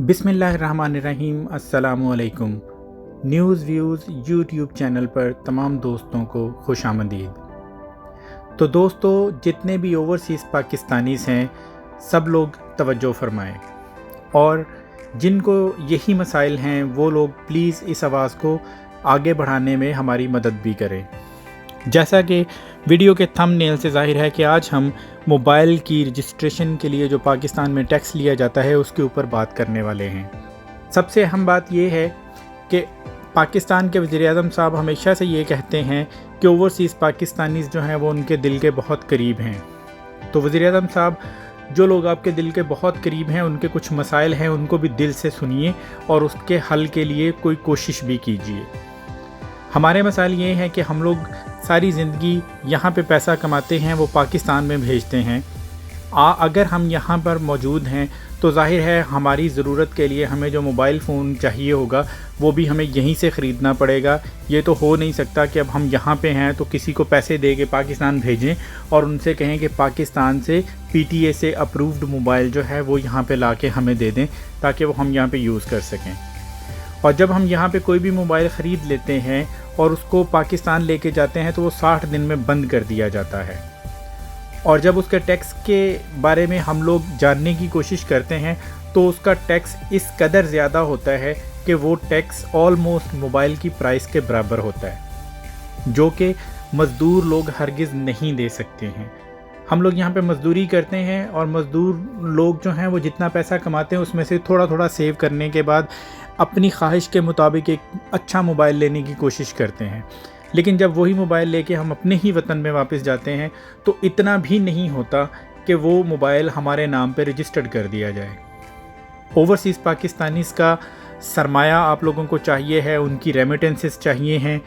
बिस्मिल्लाहिर्रहमानिर्रहीम। अस्सलामुअलैकुम। News views YouTube channel पर तमाम दोस्तों को खुश आमदीद। तो दोस्तों, जितने भी ओवरसीज़ पाकिस्तानीज़ हैं सब लोग तवज्जो फरमाएं और जिनको यही मसाइल हैं वो लोग प्लीज़ इस आवाज़ को आगे बढ़ाने में हमारी मदद भी करें। जैसा कि वीडियो के थंबनेल से ज़ाहिर है कि आज हम मोबाइल की रजिस्ट्रेशन के लिए जो पाकिस्तान में टैक्स लिया जाता है उसके ऊपर बात करने वाले हैं। सबसे अहम बात ये है कि पाकिस्तान के वज़ीर-ए-आज़म साहब हमेशा से ये कहते हैं कि ओवरसीज़ पाकिस्तानीज़ जो हैं वो उनके दिल के बहुत करीब हैं। तो वज़ीर-ए-आज़म साहब, जो लोग आपके दिल के बहुत करीब हैं, उनके कुछ मसाइल हैं, उनको भी दिल से सुनिए और उसके हल के लिए कोई कोशिश भी कीजिए। हमारे मसाइल ये हैं कि हम लोग सारी ज़िंदगी यहाँ पे पैसा कमाते हैं, वो पाकिस्तान में भेजते हैं। अगर हम यहाँ पर मौजूद हैं तो ज़ाहिर है हमारी ज़रूरत के लिए हमें जो मोबाइल फ़ोन चाहिए होगा वो भी हमें यहीं से ख़रीदना पड़ेगा। ये तो हो नहीं सकता कि अब हम यहाँ पे हैं तो किसी को पैसे दे के पाकिस्तान भेजें और उनसे कहें कि पाकिस्तान से PTA से अप्रूव्ड मोबाइल जो है वो यहाँ पे ला के हमें दे दें ताकि वो हम यहाँ पे यूज़ कर सकें। और जब हम यहाँ पे कोई भी मोबाइल ख़रीद लेते हैं और उसको पाकिस्तान लेके जाते हैं तो वो 60 दिन में बंद कर दिया जाता है। और जब उसके टैक्स के बारे में हम लोग जानने की कोशिश करते हैं तो उसका टैक्स इस कदर ज़्यादा होता है कि वो टैक्स ऑलमोस्ट मोबाइल की प्राइस के बराबर होता है, जो कि मज़दूर लोग हरगिज़ नहीं दे सकते हैं। हम लोग यहाँ पे मज़दूरी करते हैं और मज़दूर लोग जो हैं वो जितना पैसा कमाते हैं उसमें से थोड़ा थोड़ा सेव करने के बाद अपनी ख्वाहिश के मुताबिक एक अच्छा मोबाइल लेने की कोशिश करते हैं। लेकिन जब वही मोबाइल लेके हम अपने ही वतन में वापस जाते हैं तो इतना भी नहीं होता कि वो मोबाइल हमारे नाम पे रजिस्टर्ड कर दिया जाए। ओवरसीज़ पाकिस्तानीज़ का सरमाया आप लोगों को चाहिए है, उनकी रेमिटेंसेस चाहिए हैं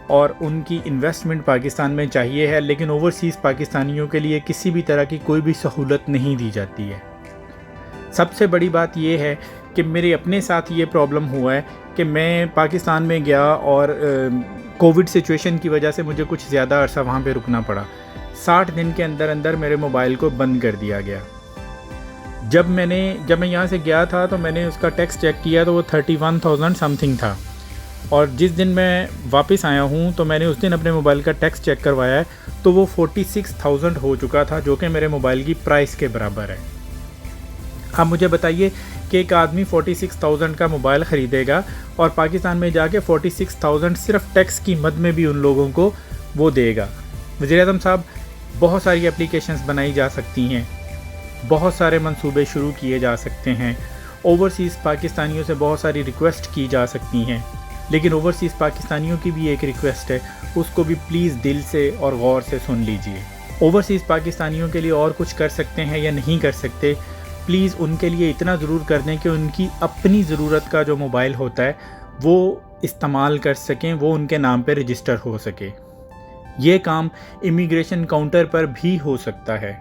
और उनकी इन्वेस्टमेंट पाकिस्तान में चाहिए है, लेकिन ओवरसीज़ पाकिस्तानियों के लिए किसी भी तरह की कोई भी सहूलत नहीं दी जाती है। सबसे बड़ी बात यह है कि मेरे अपने साथ ये प्रॉब्लम हुआ है कि मैं पाकिस्तान में गया और कोविड सिचुएशन की वजह से मुझे कुछ ज़्यादा अरसा वहाँ पे रुकना पड़ा। 60 दिन के अंदर अंदर मेरे मोबाइल को बंद कर दिया गया। जब मैं यहाँ से गया था तो मैंने उसका टैक्स चेक किया तो वो 31,000 समथिंग था और जिस दिन मैं वापस आया हूँ तो मैंने उस दिन अपने मोबाइल का टैक्स चेक करवाया है तो वो 46,000 हो चुका था, जो कि मेरे मोबाइल की प्राइस के बराबर है। अब मुझे बताइए कि एक आदमी 46,000 का मोबाइल ख़रीदेगा और पाकिस्तान में जाके 46,000 सिर्फ टैक्स की मद में भी उन लोगों को वो देगा। वज़ीर-ए-आज़म साहब, बहुत सारी एप्लीकेशंस बनाई जा सकती हैं, बहुत सारे मंसूबे शुरू किए जा सकते हैं, ओवरसीज़ पाकिस्तानियों से बहुत सारी रिक्वेस्ट की जा सकती हैं, लेकिन ओवरसीज़ पाकिस्तानियों की भी एक रिक्वेस्ट है, उसको भी प्लीज़ दिल से और गौर से सुन लीजिए। ओवरसीज़ पाकिस्तानियों के लिए और कुछ कर सकते हैं या नहीं कर सकते, प्लीज़ उनके लिए इतना ज़रूर कर दें कि उनकी अपनी ज़रूरत का जो मोबाइल होता है वो इस्तेमाल कर सकें, वो उनके नाम पे रजिस्टर हो सके। ये काम इमिग्रेशन काउंटर पर भी हो सकता है।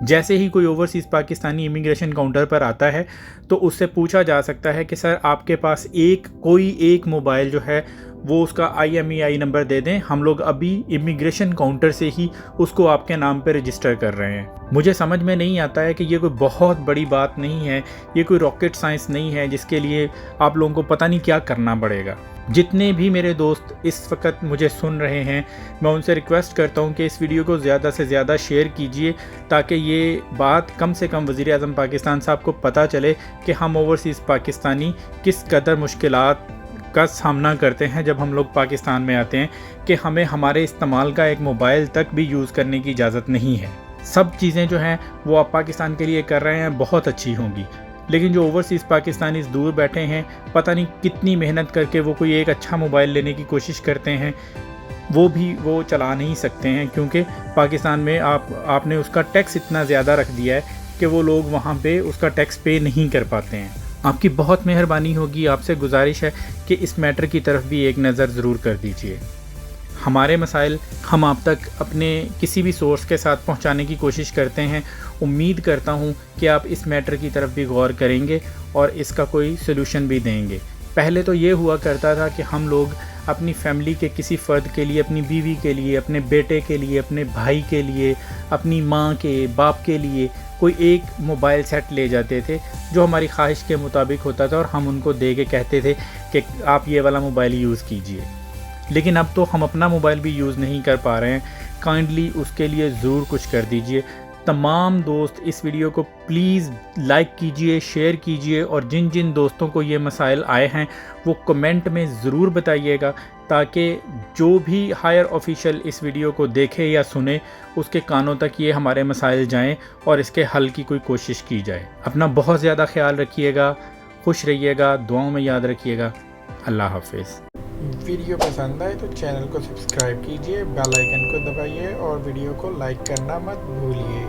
जैसे ही कोई ओवरसीज़ पाकिस्तानी इमिग्रेशन काउंटर पर आता है तो उससे पूछा जा सकता है कि सर आपके पास कोई एक मोबाइल जो है वो उसका IMEI नंबर दे दें, हम लोग अभी इमिग्रेशन काउंटर से ही उसको आपके नाम पे रजिस्टर कर रहे हैं। मुझे समझ में नहीं आता है कि ये कोई बहुत बड़ी बात नहीं है, ये कोई रॉकेट साइंस नहीं है जिसके लिए आप लोगों को पता नहीं क्या करना पड़ेगा। जितने भी मेरे दोस्त इस वक्त मुझे सुन रहे हैं, मैं उनसे रिक्वेस्ट करता हूं कि इस वीडियो को ज़्यादा से ज़्यादा शेयर कीजिए ताकि ये बात कम से कम वज़ीर-ए-आज़म पाकिस्तान साहब को पता चले कि हम ओवरसीज़ पाकिस्तानी किस कदर मुश्किलात का सामना करते हैं जब हम लोग पाकिस्तान में आते हैं, कि हमें हमारे इस्तेमाल का एक मोबाइल तक भी यूज़ करने की इजाज़त नहीं है। सब चीज़ें जो हैं वो आप पाकिस्तान के लिए कर रहे हैं बहुत अच्छी होंगी, लेकिन जो ओवरसीज़ पाकिस्तानी दूर बैठे हैं, पता नहीं कितनी मेहनत करके वो कोई एक अच्छा मोबाइल लेने की कोशिश करते हैं, वो चला नहीं सकते हैं क्योंकि पाकिस्तान में आपने उसका टैक्स इतना ज़्यादा रख दिया है कि वो लोग वहाँ पे उसका टैक्स पे नहीं कर पाते हैं। आपकी बहुत मेहरबानी होगी, आपसे गुजारिश है कि इस मैटर की तरफ भी एक नज़र ज़रूर कर दीजिए। हमारे मसाइल हम आप तक अपने किसी भी सोर्स के साथ पहुंचाने की कोशिश करते हैं। उम्मीद करता हूं कि आप इस मैटर की तरफ भी गौर करेंगे और इसका कोई सलूशन भी देंगे। पहले तो ये हुआ करता था कि हम लोग अपनी फैमिली के किसी फ़र्द के लिए, अपनी बीवी के लिए, अपने बेटे के लिए, अपने भाई के लिए, अपनी माँ के बाप के लिए کوئی ایک موبائل سیٹ لے جاتے تھے جو ہماری خواہش کے مطابق ہوتا تھا اور ہم ان کو دے کے کہتے تھے کہ آپ یہ والا موبائل یوز کیجئے. لیکن اب تو ہم اپنا موبائل بھی یوز نہیں کر پا رہے ہیں. کائنڈلی اس کے لیے ضرور کچھ کر دیجئے. تمام دوست اس ویڈیو کو پلیز لائک کیجئے، شیئر کیجئے، اور جن جن دوستوں کو یہ مسائل آئے ہیں وہ کمنٹ میں ضرور بتائیے گا تاکہ جو بھی ہائر آفیشل اس ویڈیو کو دیکھے یا سنے اس کے کانوں تک یہ ہمارے مسائل جائیں اور اس کے حل کی کوئی کوشش کی جائے. اپنا بہت زیادہ خیال رکھیے گا، خوش رہیے گا، دعاؤں میں یاد رکھیے گا. اللہ حافظ. ویڈیو پسند آئے تو چینل کو سبسکرائب کیجئے، بیل آئیکن کو دبائیے اور ویڈیو کو لائک کرنا مت بھولیے.